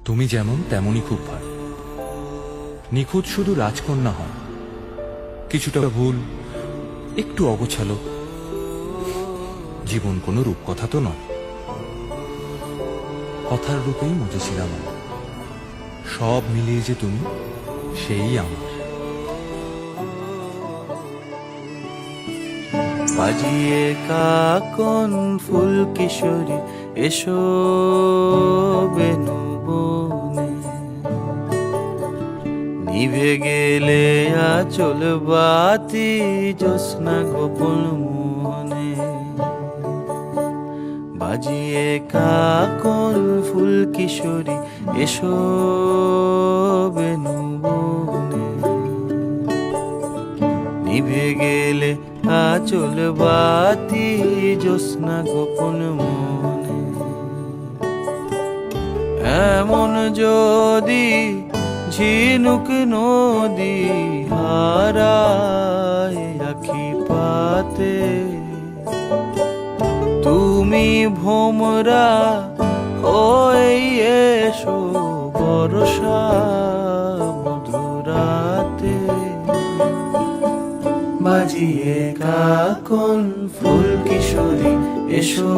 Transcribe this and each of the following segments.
তুমি যেমন তেমনই খুব ভালো। নিখুঁত শুধু রাজকন্যা হয়, কিছুটা ভুল, একটু অগোছালো। জীবন কোনো রূপকথা তো নয়, কথার রূপেই মজেছিলাম আমি। সব মিলিয়ে যে তুমি, সেই আমার। বাজিয়ে কাকন ফুল কিশোরী এসো বেনু বনে, নিভে গেলে আচল বাতি জ্যোৎস্না গোপন মনে। বাজিয়ে কাকন ফুল কিশোরী এসো বেনু বনে, নিভে গেলে আচল বাতি জ্যোৎস্না গোপন মনে। এমন যদি ঝিনুক নদী হারায় আখি পাতে, তুমি ভোমরা হয়ে এসো বর্ষা মধুরাতে। বাজিয়ে কাকন ফুল কিশোরী এসো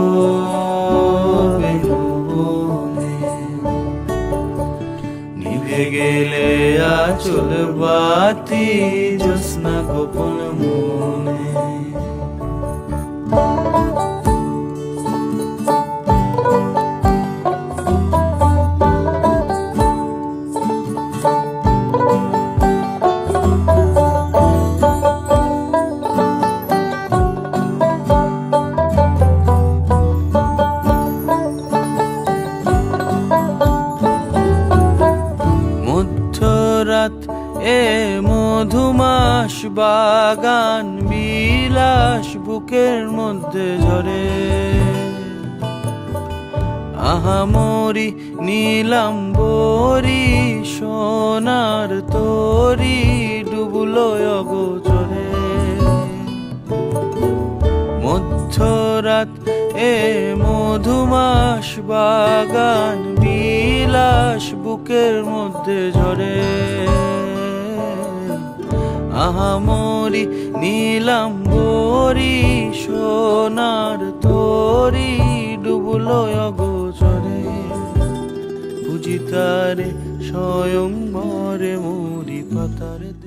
বেনু বনে, নিভে গেলে আচল বাতি জ্যোৎস্না গোপন মনে। রাত এ মধুমাস বাগান বিলাস বুকের মধ্যে ঝরে, আহামরি নীলাম্বরি সোনার তরি ডুবলো অগোচরে। মধ্যরাত এ মধুমাস বাগান বিলাস বুকের মধ্যে ঝরে, আহামরি নীলাম্বরি সোনার তরি ডুবলো অগোচরে। বুঝি তারে স্বয়ংবরে মরি পাতারে।